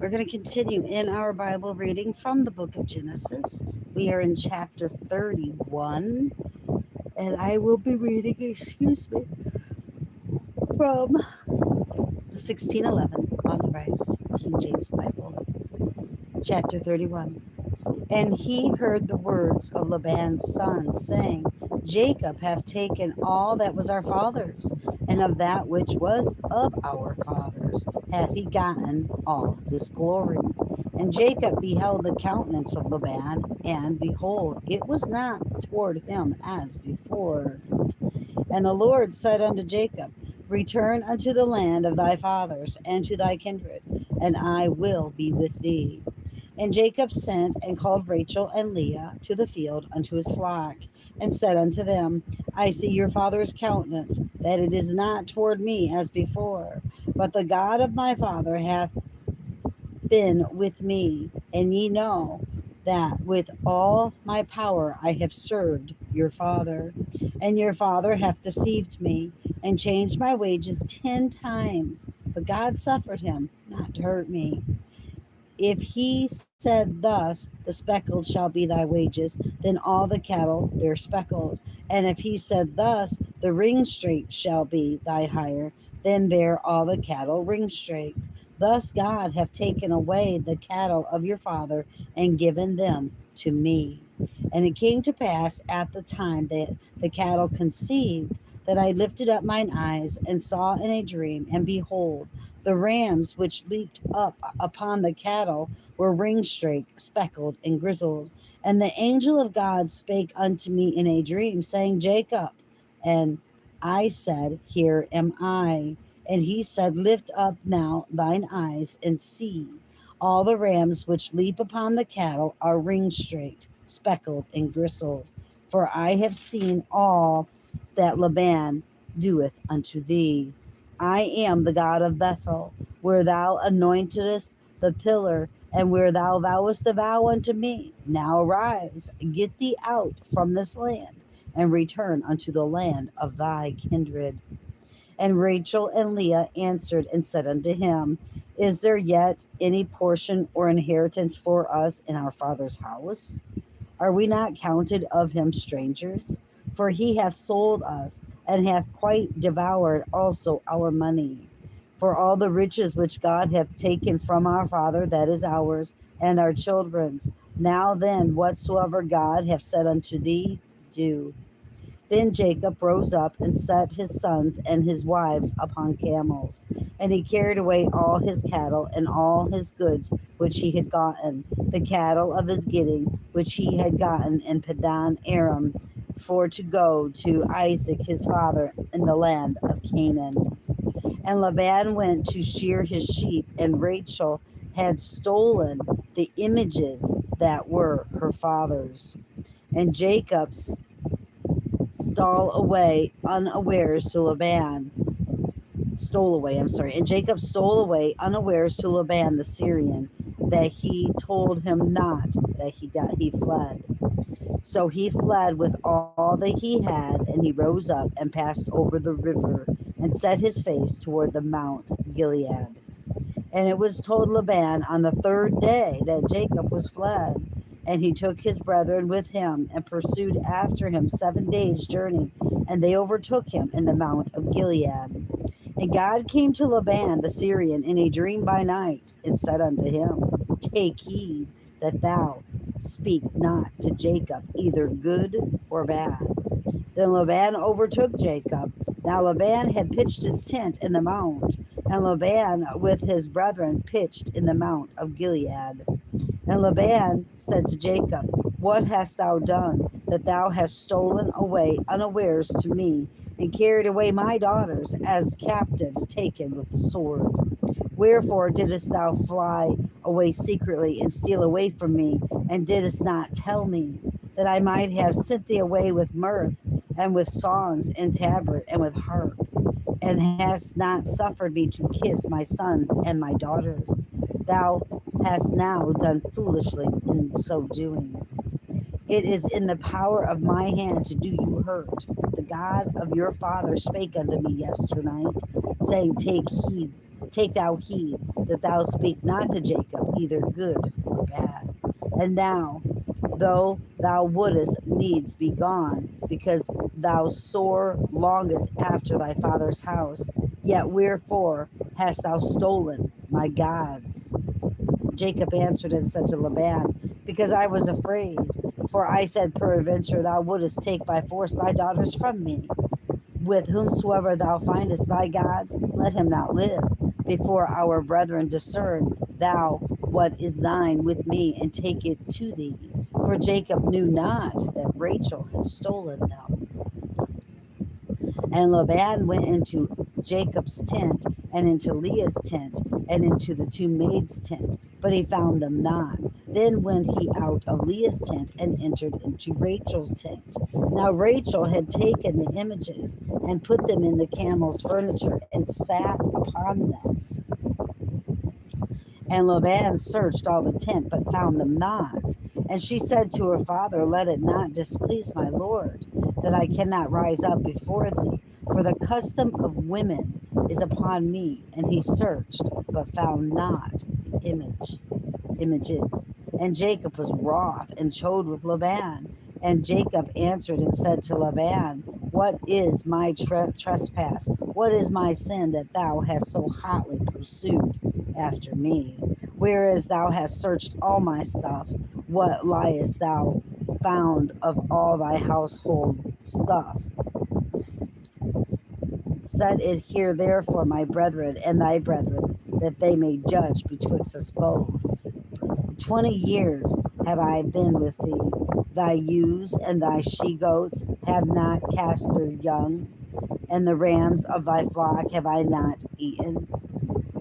We're going to continue in our Bible reading from the book of Genesis. We are in chapter 31, and I will be reading, from the 1611 Authorized King James Bible, chapter 31. And he heard the words of Laban's sons, saying, Jacob hath taken all that was our father's, and of that which was of our fathers hath he gotten all this glory. And Jacob beheld the countenance of Laban, and behold, it was not toward him as before. And the Lord said unto Jacob, Return unto the land of thy fathers and to thy kindred, and I will be with thee. And Jacob sent and called Rachel and Leah to the field unto his flock, and said unto them, I see your father's countenance, that it is not toward me as before, but the God of my father hath been with me, and ye know that with all my power I have served your father. And your father hath deceived me, and changed my wages 10 times, but God suffered him not to hurt me. If he said thus, the speckled shall be thy wages, then all the cattle bear speckled. And if he said thus, the ring straight shall be thy hire, then bear all the cattle ring straight. Thus God hath taken away the cattle of your father and given them to me. And it came to pass at the time that the cattle conceived, that I lifted up mine eyes and saw in a dream, and behold, the rams which leaped up upon the cattle were ring straight, speckled, and grizzled. And the angel of God spake unto me in a dream, saying, Jacob. And I said, Here am I. And he said, Lift up now thine eyes and see. All the rams which leap upon the cattle are ring straight, speckled, and grizzled. For I have seen all that Laban doeth unto thee. I am the God of Bethel, where thou anointedest the pillar, and where thou vowest a vow unto me. Now arise, get thee out from this land, and return unto the land of thy kindred. And Rachel and Leah answered and said unto him, Is there yet any portion or inheritance for us in our father's house? Are we not counted of him strangers? For he hath sold us, and hath quite devoured also our money. For all the riches which God hath taken from our father, that is ours, and our children's. Now then, whatsoever God hath said unto thee, do. Then Jacob rose up and set his sons and his wives upon camels, and he carried away all his cattle and all his goods which he had gotten, the cattle of his getting which he had gotten in Padan Aram, for to go to Isaac his father in the land of Canaan. And Laban went to shear his sheep, and Rachel had stolen the images that were her father's. And Jacob stole away unawares to Laban. And Jacob stole away unawares to Laban the Syrian, that he told him not that he fled. So he fled with all that he had, and he rose up and passed over the river, and set his face toward the Mount Gilead. And it was told Laban on the third day that Jacob was fled. And he took his brethren with him, and pursued after him 7 days' journey, and they overtook him in the Mount of Gilead. And God came to Laban the Syrian in a dream by night, and said unto him, Take heed that thou speak not to Jacob either good or bad. Then Laban overtook Jacob. Now Laban had pitched his tent in the mount, and Laban with his brethren pitched in the Mount of Gilead. And Laban said to Jacob, What hast thou done, that thou hast stolen away unawares to me, and carried away my daughters as captives taken with the sword? Wherefore didst thou fly away secretly, and steal away from me, and didst not tell me, that I might have sent thee away with mirth, and with songs, and tabret, and with harp? And hast not suffered me to kiss my sons and my daughters? Thou hast now done foolishly in so doing. It is in the power of my hand to do you hurt. The God of your father spake unto me yesternight, saying, Take heed take thou heed that thou speak not to Jacob either good or bad. And now, though thou wouldest needs be gone, because thou sore longest after thy father's house, yet wherefore hast thou stolen my gods? Jacob answered and said to Laban, because I was afraid. For I said, peradventure thou wouldest take by force thy daughters from me. With whomsoever thou findest thy gods, let him not live. Before our brethren discern thou what is thine with me, and take it to thee. For Jacob knew not that Rachel had stolen them. And Laban went into Jacob's tent, and into Leah's tent, and into the two maids' tent, but he found them not. Then went he out of Leah's tent, and entered into Rachel's tent. Now Rachel had taken the images, and put them in the camel's furniture, and sat upon them. And Laban searched all the tent, but found them not. And she said to her father, let it not displease my lord, that I cannot rise up before thee, for the custom of women is upon me. And he searched, but found not the images. And Jacob was wroth, and chode with Laban. And Jacob answered and said to Laban, what is my trespass? What is my sin that thou hast so hotly pursued after me? Whereas thou hast searched all my stuff, what liest thou found of all thy household stuff? Set it here therefore, my brethren and thy brethren, that they may judge betwixt us both. 20 years have I been with thee. Thy ewes and thy she-goats have not cast their young, and the rams of thy flock have I not eaten.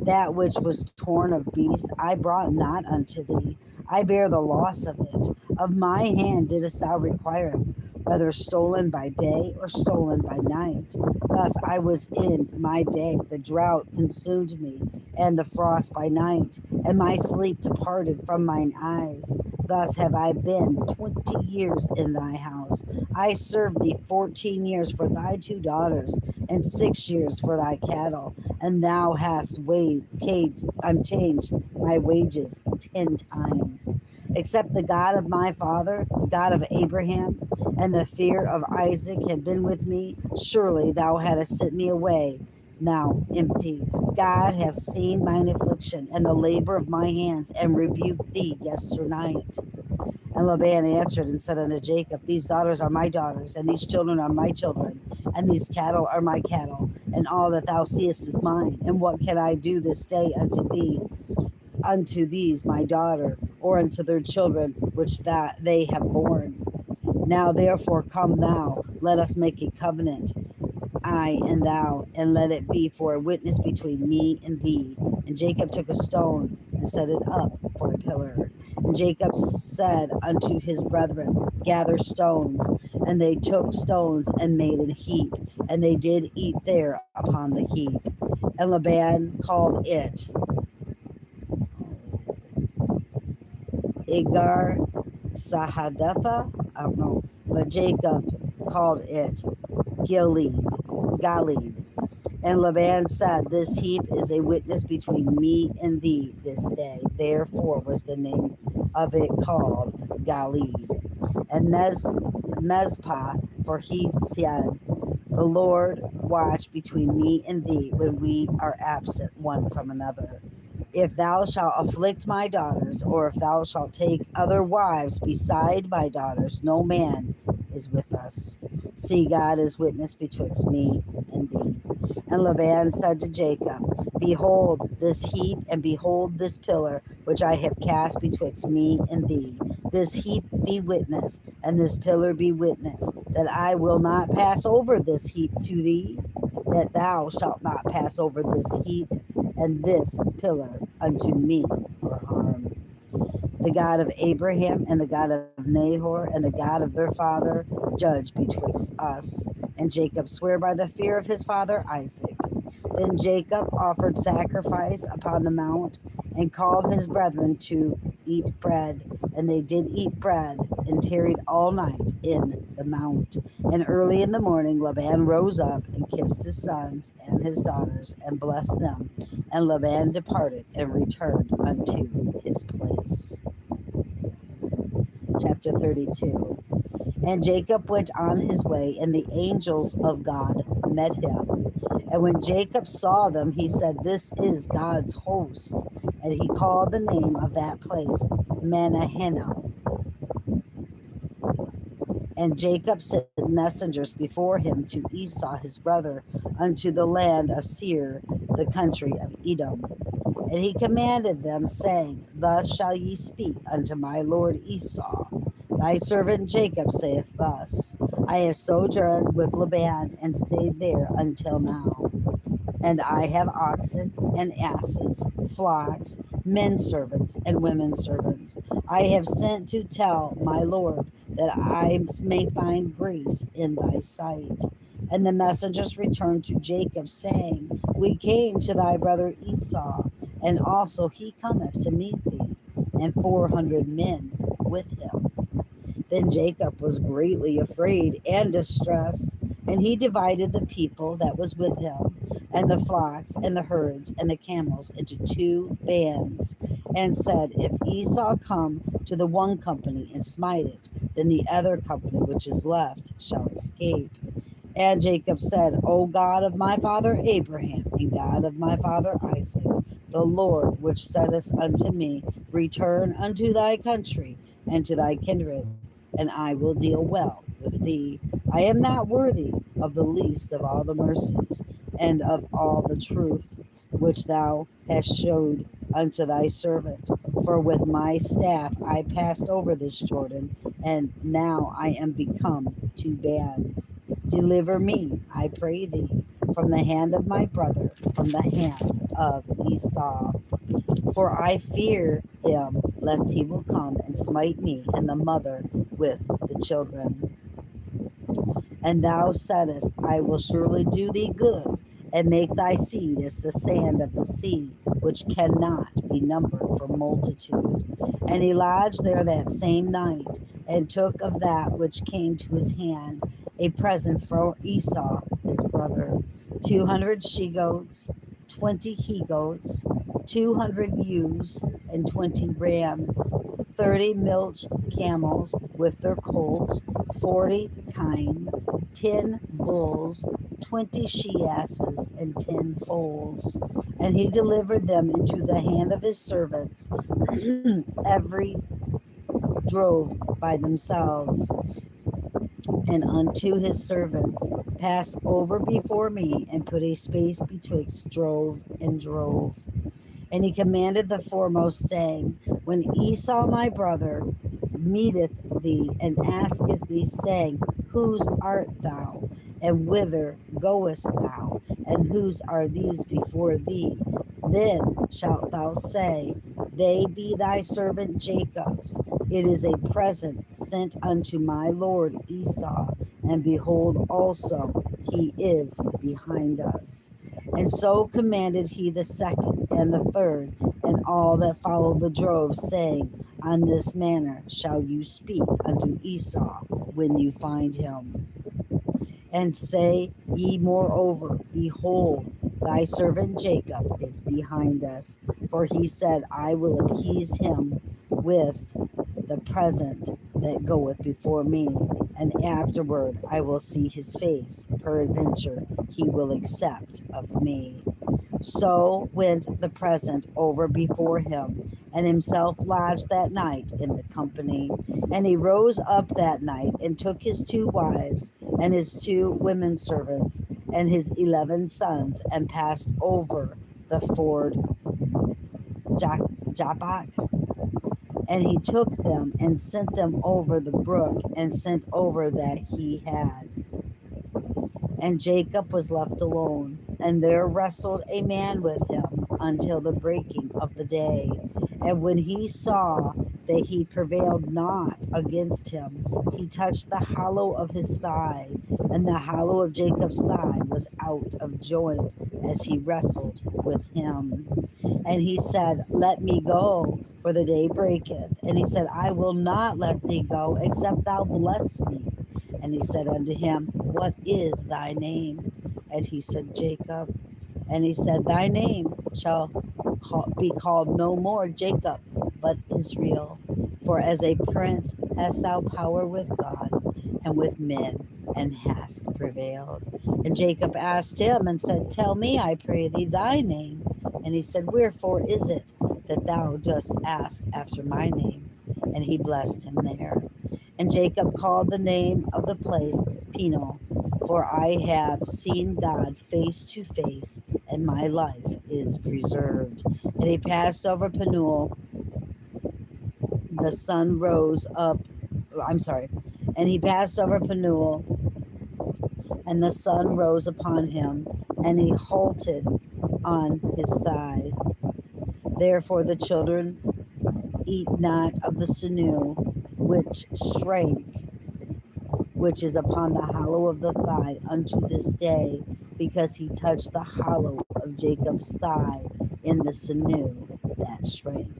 That which was torn of beast I brought not unto thee. I bear the loss of it. Of my hand didst thou require it, whether stolen by day or stolen by night. Thus I was in my day, the drought consumed me, and the frost by night, and my sleep departed from mine eyes. Thus have I been 20 years in thy house. I served thee 14 years for thy two daughters, and 6 years for thy cattle, and thou hast unchanged my wages 10 times. Except the God of my father, the God of Abraham, and the fear of Isaac had been with me, surely thou hadst sent me away now empty. God hath seen mine affliction and the labor of my hands, and rebuked thee yesternight. And Laban answered and said unto Jacob, these daughters are my daughters, and these children are my children, and these cattle are my cattle, and all that thou seest is mine. And what can I do this day unto these my daughter, or unto their children which that they have borne? Now therefore come thou, let us make a covenant, I and thou, and let it be for a witness between me and thee. And Jacob took a stone and set it up for a pillar. And Jacob said unto his brethren, gather stones. And they took stones and made an heap, and they did eat there upon the heap. And Laban called it Igar Sahadatha, I don't know, but Jacob called it Gilead. And Laban said, this heap is a witness between me and thee this day. Therefore was the name of it called Gilead. And Mezpah, for he said, the Lord watch between me and thee when we are absent one from another. If thou shalt afflict my daughters, or if thou shalt take other wives beside my daughters, no man is with us. See, God is witness betwixt me and thee. And Laban said to Jacob, behold this heap, and behold this pillar, which I have cast betwixt me and thee. This heap be witness, and this pillar be witness, that I will not pass over this heap to thee, that thou shalt not pass over this heap and this pillar unto me for harm. The God of Abraham and the God of Nahor and the God of their father judge betwixt us. And Jacob sware by the fear of his father Isaac. Then Jacob offered sacrifice upon the mount, and called his brethren to eat bread. And they did eat bread, and tarried all night in the mount. And early in the morning Laban rose up, and kissed his sons and his daughters, and blessed them. And Laban departed, and returned unto his place. Chapter 32. And Jacob went on his way, and the angels of God met him. And when Jacob saw them, he said, This is God's host. And he called the name of that place Manahenah. And Jacob sent messengers before him to Esau his brother, unto the land of Seir, the country of Edom. And he commanded them, saying, Thus shall ye speak unto my lord Esau. Thy servant Jacob saith thus, I have sojourned with Laban, and stayed there until now. And I have oxen and asses, flocks, men servants, and women servants. I have sent to tell my Lord that I may find grace in thy sight. And the messengers returned to Jacob, saying, We came to thy brother Esau, and also he cometh to meet thee, and 400 men with him. Then Jacob was greatly afraid and distressed, and he divided the people that was with him, and the flocks, and the herds, and the camels into 2 bands, and said, If Esau come to the one company and smite it, then the other company which is left shall escape. And Jacob said, O God of my father Abraham, and God of my father Isaac, the Lord which saidst unto me, Return unto thy country and to thy kindred, and I will deal well with thee. I am not worthy of the least of all the mercies and of all the truth which thou hast showed unto thy servant. For with my staff I passed over this Jordan, and now I am become 2 bands. Deliver me, I pray thee, from the hand of my brother, from the hand of Esau. For I fear him, lest he will come and smite me and the mother with the children. And thou saidst, I will surely do thee good, and make thy seed as the sand of the sea, which cannot be numbered for multitude. And he lodged there that same night, and took of that which came to his hand a present for Esau his brother, 200 she-goats, 20 he-goats, 200 ewes, and 20 rams, 30 milch camels with their colts, 40 kine, 10 bulls, 20 she-asses, and 10 foals. And he delivered them into the hand of his servants, every drove by themselves. And unto his servants, Pass over before me, and put a space betwixt drove and drove. And he commanded the foremost, saying, When Esau my brother meeteth thee, and asketh thee, saying, Whose art thou? And whither goest thou? And whose are these before thee? Then shalt thou say, They be thy servant Jacob's. It is a present sent unto my lord Esau. And behold, also he is behind us. And so commanded he the second and the third, and all that followed the drove, saying, On this manner shall you speak unto Esau when you find him. And say ye moreover, Behold, thy servant Jacob is behind us. For he said, I will appease him with the present that goeth before me, and afterward I will see his face. Peradventure he will accept of me. So went the present over before him, and himself lodged that night in the company. And he rose up that night, and took his 2 wives, and his 2 women servants, and his 11 sons, and passed over the ford Jabbok. And he took them, and sent them over the brook, and sent over that he had. And Jacob was left alone, and there wrestled a man with him until the breaking of the day. And when he saw that he prevailed not against him. He touched the hollow of his thigh, and the hollow of Jacob's thigh was out of joint as he wrestled with him. And he said, Let me go, for the day breaketh. And he said, I will not let thee go, except thou bless me. And he said unto him, What is thy name? And he said, Jacob. And he said, Thy name shall be called no more Jacob, but Israel. For as a prince hast thou power with God and with men, and hast prevailed. And Jacob asked him and said, Tell me, I pray thee, thy name. And he said, Wherefore is it that thou dost ask after my name? And he blessed him there. And Jacob called the name of the place Peniel, for I have seen God face to face, and my life is preserved. And he passed over Peniel. The sun rose up. I'm sorry. And he passed over Peniel, and the sun rose upon him, and he halted on his thigh. Therefore the children eat not of the sinew which shrank, which is upon the hollow of the thigh unto this day, because he touched the hollow of Jacob's thigh in the sinew that shrank.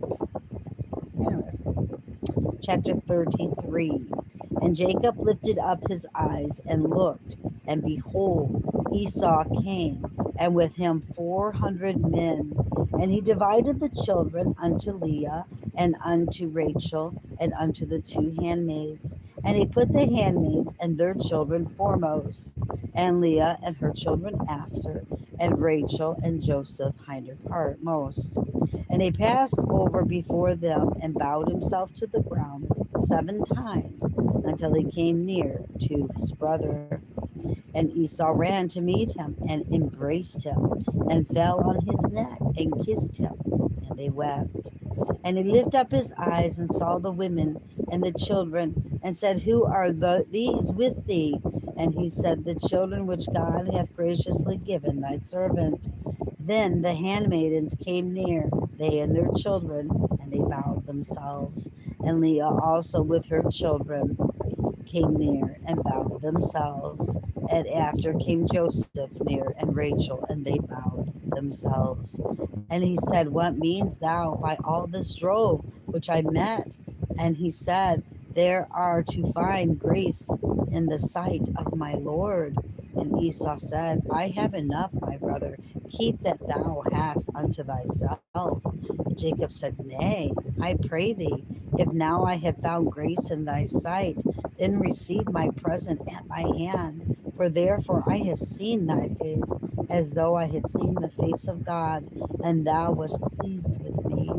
Interesting. Chapter 33. And Jacob lifted up his eyes and looked, and behold, Esau came, and with him 400 men. And he divided the children unto Leah, and unto Rachel, and unto the two handmaids. And he put the handmaids and their children foremost, and Leah and her children after, and Rachel and Joseph hinder part most. And he passed over before them, and bowed himself to the ground 7 times, until he came near to his brother. And Esau ran to meet him, and embraced him, and fell on his neck, and kissed him, and they wept. And he lifted up his eyes, and saw the women and the children, and said, Who are these with thee? And he said, The children which God hath graciously given thy servant. Then the handmaidens came near, they and their children, and they bowed themselves. And Leah also with her children came near, and bowed themselves. And after came Joseph near, and Rachel, and they bowed themselves. And he said, What means thou by all this drove which I met? And he said, There are to find grace in the sight of my Lord. And Esau said, I have enough, my brother. Keep that thou hast unto thyself. And Jacob said, Nay, I pray thee, if now I have found grace in thy sight, then receive my present at my hand. For therefore I have seen thy face, as though I had seen the face of God, and thou wast pleased with me.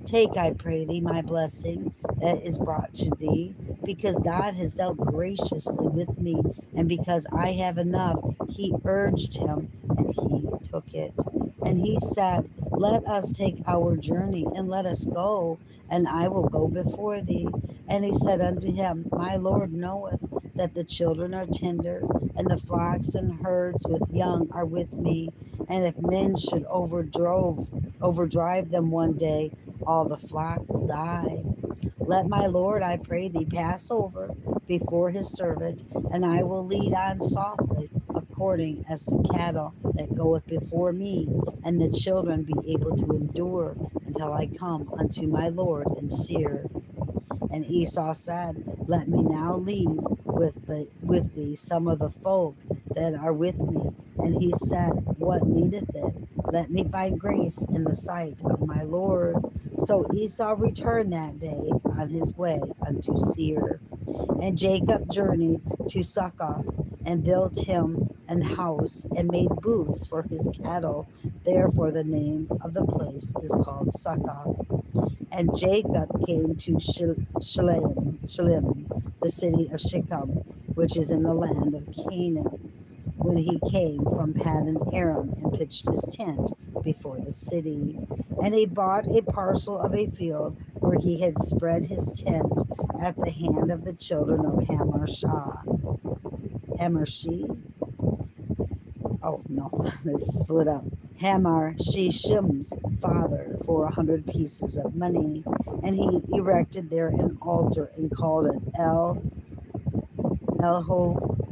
Take, I pray thee, my blessing that is brought to thee, because God has dealt graciously with me, and because I have enough. He urged him, and he took it. And he said, Let us take our journey, and let us go, and I will go before thee. And he said unto him, My Lord knoweth that the children are tender, and the flocks and herds with young are with me. And if men should overdrive them one day, all the flock will die. Let my Lord, I pray thee, pass over before his servant, and I will lead on softly, according as the cattle that goeth before me, and the children be able to endure until I come unto my Lord and Seir. And Esau said, Let me now leave with thee some of the folk that are with me. And he said, What needeth it? Let me find grace in the sight of my Lord. So Esau returned that day on his way unto Seir. And Jacob journeyed to Succoth, and built him an house, and made booths for his cattle. Therefore the name of the place is called Succoth. And Jacob came to Shalem, the city of Shechem, which is in the land of Canaan, when he came from Paddan Aram, and pitched his tent before the city. And he bought a parcel of a field where he had spread his tent at the hand of the children of Hamarshi. Oh no, let's split up. Hamar Sheshem's father for 100 pieces of money, and he erected there an altar and called it Elho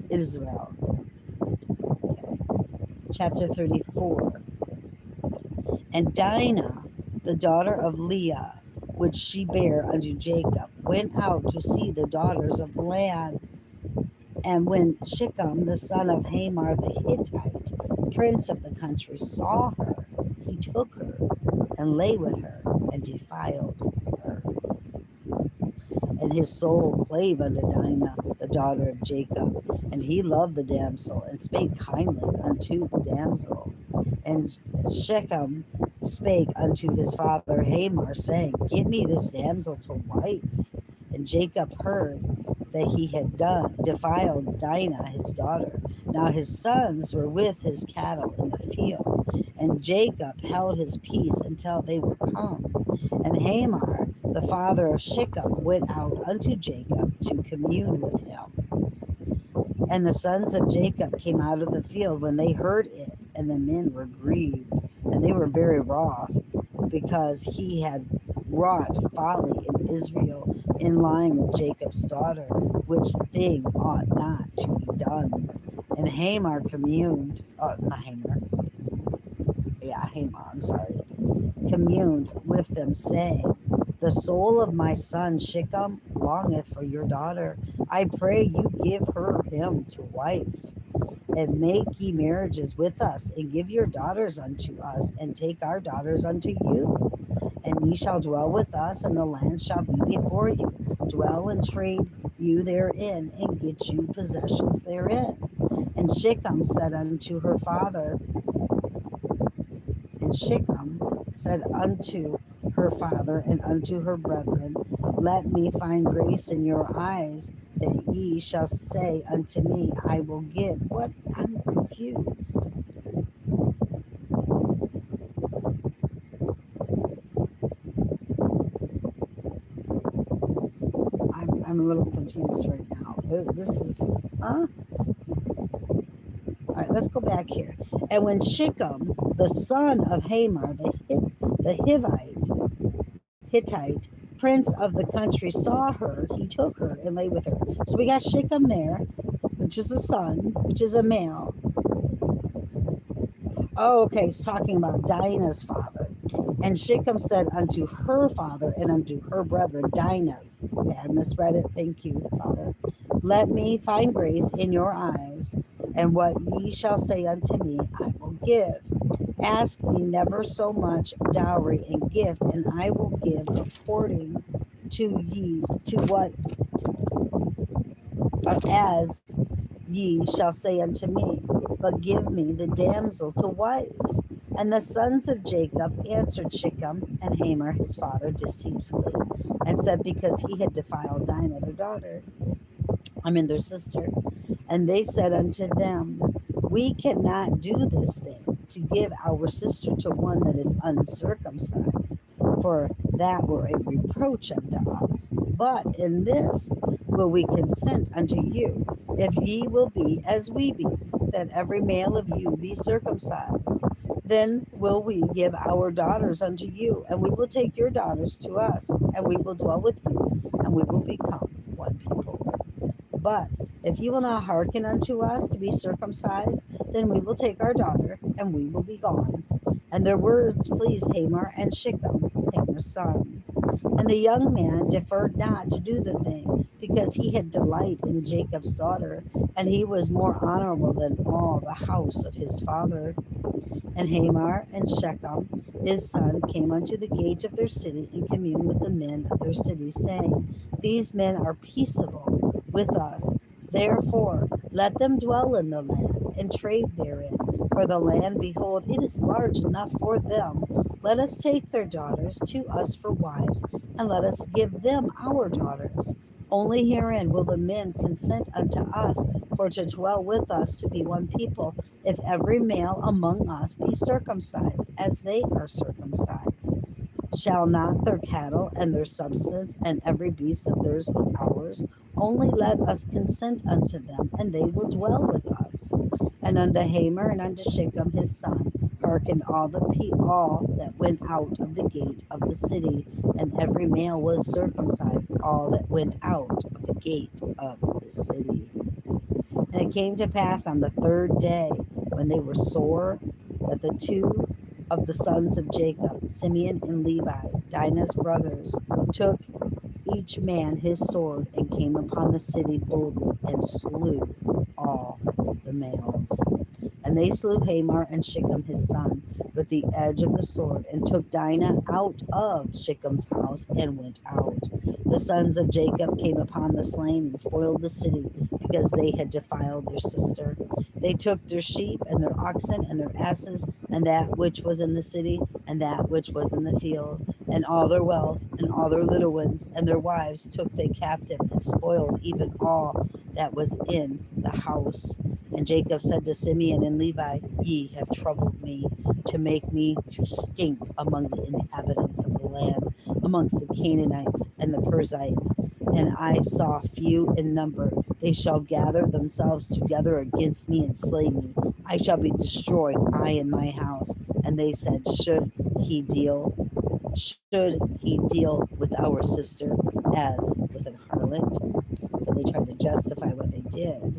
Israel. Chapter 34. And Dinah, the daughter of Leah, which she bare unto Jacob, went out to see the daughters of the land. And when Shechem, the son of Hamor the Hittite, prince of the country, saw her, he took her and lay with her and defiled her. And his soul clave unto Dinah, the daughter of Jacob. And he loved the damsel and spake kindly unto the damsel. And Shechem spake unto his father Hamor, saying, Give me this damsel to wife. And Jacob heard that he had defiled Dinah his daughter. Now his sons were with his cattle in the field, and Jacob held his peace until they were come. And Hamor, the father of Shechem, went out unto Jacob to commune with him. And the sons of Jacob came out of the field when they heard it, and the men were grieved, and they were very wroth, because he had wrought folly in Israel in lying with Jacob's daughter, which thing ought not to be done. And Hamor communed, not Hamor, Hamor, I'm sorry, communed with them, saying, The soul of my son Shechem longeth for your daughter. I pray you give her him to wife, and make ye marriages with us, and give your daughters unto us, and take our daughters unto you. And ye shall dwell with us, and the land shall be before you. Dwell and trade you therein, and get you possessions therein. And Shechem said unto her father, and Shechem said unto her father and unto her brethren, Let me find grace in your eyes, that ye shall say unto me, I will give. What? I'm confused. I'm a little confused right now. This is, huh? All right, let's go back here. And when Shechem, the son of Hamor, the Hittite, prince of the country, saw her, he took her and lay with her. So we got Shechem there, which is a son, which is a male. Oh, okay, he's talking about Dinah's father. And Shechem said unto her father and unto her brethren, Dinah's. Okay, I misread it. Thank you, Father. Let me find grace in your eyes, and what ye shall say unto me, I will give. Ask me never so much dowry and gift, and I will give according to ye, to what as ye shall say unto me, but give me the damsel to wife. And the sons of Jacob answered Shechem and Hamor his father deceitfully, and said, because he had defiled Dinah their sister. And they said unto them, We cannot do this thing, to give our sister to one that is uncircumcised, for that were a reproach unto us. But in this will we consent unto you, if ye will be as we be, that every male of you be circumcised. Then will we give our daughters unto you, and we will take your daughters to us, and we will dwell with you, and we will become one people. But if ye will not hearken unto us to be circumcised, then we will take our daughter, and we will be gone. And their words pleased Hamor and Shechem, Hamor's son. And the young man deferred not to do the thing, because he had delight in Jacob's daughter, and he was more honorable than all the house of his father. And Hamor and Shechem, his son, came unto the gate of their city, and communed with the men of their city, saying, These men are peaceable with us. Therefore, let them dwell in the land, and trade therein. For the land, behold, it is large enough for them. Let us take their daughters to us for wives, and let us give them our daughters. Only herein will the men consent unto us, for to dwell with us to be one people, if every male among us be circumcised, as they are circumcised. Shall not their cattle and their substance and every beast of theirs be ours? Only let us consent unto them, and they will dwell with us. And unto Hamor and unto Shechem his son hearkened all that went out of the gate of the city, and every male was circumcised, all that went out of the gate of the city. And it came to pass on the third day, when they were sore, that the two of the sons of Jacob, Simeon and Levi, Dinah's brothers, took each man his sword, and came upon the city boldly, and slew all the males. And they slew Hamor and Shechem his son with the edge of the sword, and took Dinah out of Shechem's house, and went out. The sons of Jacob came upon the slain, and spoiled the city, because they had defiled their sister. They took their sheep, and their oxen, and their asses, and that which was in the city, and that which was in the field, and all their wealth, and all their little ones, and their wives took they captive, and spoiled even all that was in the house. And Jacob said to Simeon and Levi, Ye have troubled me, to make me to stink among the inhabitants of the land, amongst the Canaanites and the Perizzites. And I saw few in number. They shall gather themselves together against me, and slay me. I shall be destroyed, I and my house. And they said, Should he deal with our sister as with an harlot? So they tried to justify what they did.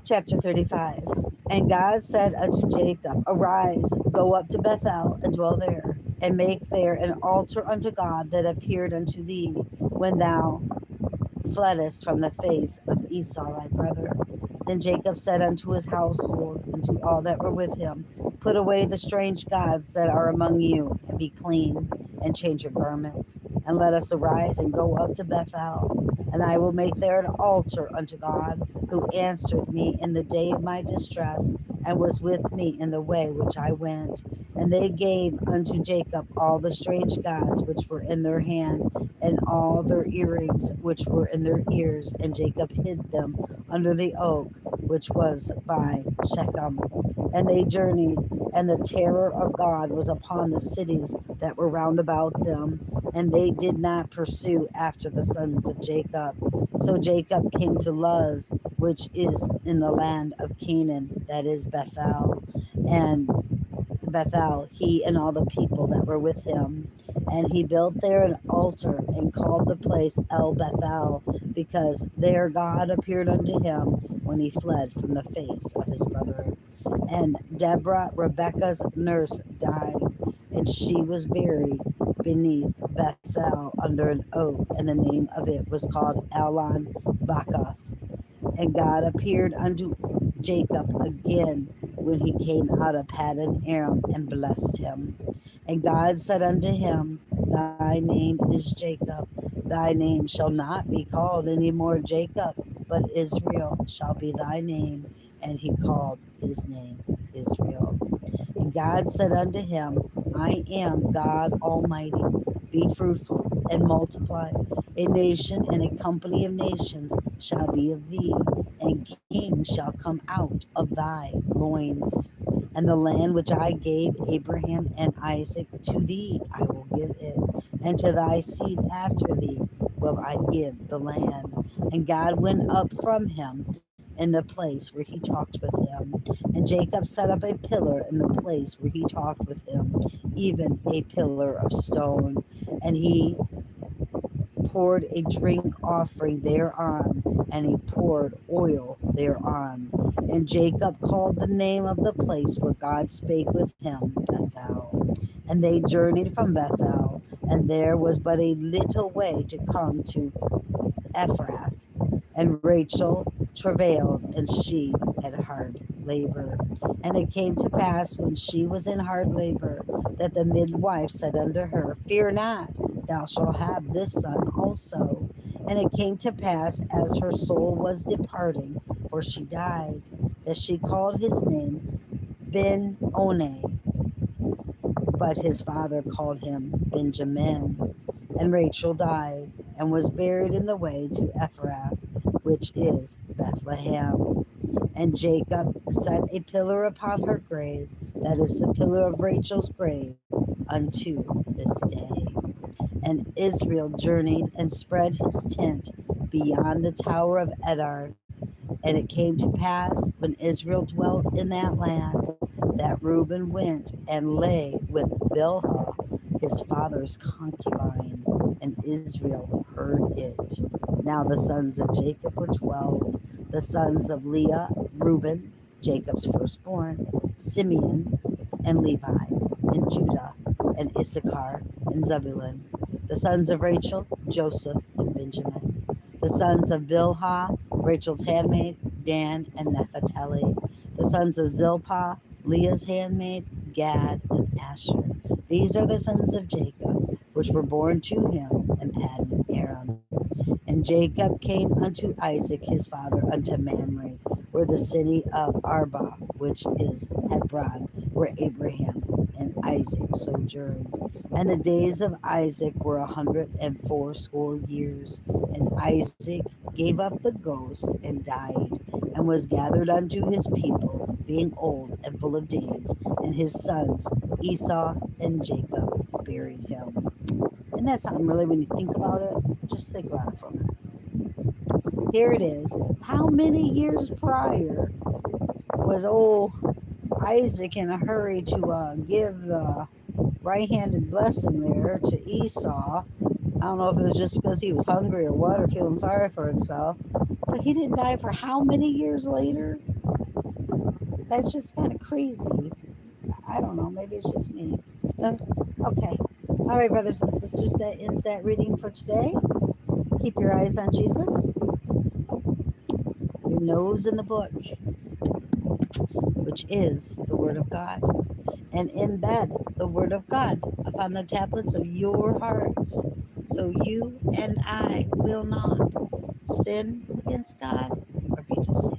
Chapter 35. And God said unto Jacob, Arise, go up to Bethel, and dwell there, and make there an altar unto God that appeared unto thee when thou fleddest from the face of Esau thy brother. Then Jacob said unto his household, and to all that were with him, Put away the strange gods that are among you, and be clean, and change your garments, and let us arise and go up to Bethel. And I will make there an altar unto God, who answered me in the day of my distress, and was with me in the way which I went. And they gave unto Jacob all the strange gods which were in their hand, and all their earrings which were in their ears, and Jacob hid them under the oak which was by Shechem. And they journeyed, and the terror of God was upon the cities that were round about them, and they did not pursue after the sons of Jacob. So Jacob came to Luz, which is in the land of Canaan, that is Bethel, and Bethel, he and all the people that were with him. And he built there an altar, and called the place El Bethel, because there God appeared unto him when he fled from the face of his brother. And Deborah, Rebekah's nurse, died, and she was buried beneath Bethel under an oak, and the name of it was called Elon Bakath. And God appeared unto Jacob again when he came out of Paddan Aram, and blessed him. And God said unto him, Thy name is Jacob. Thy name shall not be called any more Jacob, but Israel shall be thy name. And he called his name Israel. And God said unto him, I am God Almighty. Be fruitful and multiply. A nation and a company of nations shall be of thee, and kings shall come out of thy loins. And the land which I gave Abraham and Isaac, to thee I will give it, and to thy seed after thee will I give the land. And God went up from him in the place where he talked with him. And Jacob set up a pillar in the place where he talked with him, even a pillar of stone. And he poured a drink offering thereon, and he poured oil thereon. And Jacob called the name of the place where God spake with him Bethel. And they journeyed from Bethel, and there was but a little way to come to Ephrath. And Rachel travailed, and she had hard labor. And it came to pass, when she was in hard labor, that the midwife said unto her, Fear not, thou shalt have this son also. And it came to pass, as her soul was departing, for she died, that she called his name Ben-Oni, but his father called him Benjamin. And Rachel died, and was buried in the way to Ephrath, which is Bethlehem. And Jacob set a pillar upon her grave, that is the pillar of Rachel's grave, unto this day. And Israel journeyed, and spread his tent beyond the tower of Edar, And it came to pass, when Israel dwelt in that land, that Reuben went and lay with Bilhah, his father's concubine, and Israel heard it. Now the sons of Jacob were 12, the sons of Leah, Reuben, Jacob's firstborn, Simeon, and Levi, and Judah, and Issachar, and Zebulun. The sons of Rachel, Joseph, and Benjamin. The sons of Bilhah, Rachel's handmaid, Dan, and Naphtali. The sons of Zilpah, Leah's handmaid, Gad, and Asher. These are the sons of Jacob, which were born to him in Paddan Aram. And Jacob came unto Isaac his father unto Mamre, where the city of Arba, which is Hebron, where Abraham and Isaac sojourned. And the days of Isaac were 180 years. And Isaac gave up the ghost and died, and was gathered unto his people, being old and full of days. And his sons Esau and Jacob buried him. And that's something really, when you think about it, just think about it for a minute. Here it is. How many years prior was old Isaac in a hurry to give the right-handed blessing there to Esau? I don't know if it was just because he was hungry or what, or feeling sorry for himself. But he didn't die for how many years later? That's just kind of crazy. I don't know. Maybe it's just me. Okay. All right, brothers and sisters, that ends that reading for today. Keep your eyes on Jesus, your nose in the book, which is the Word of God, and embed the Word of God upon the tablets of your hearts, so you and I will not sin against God or be deceived.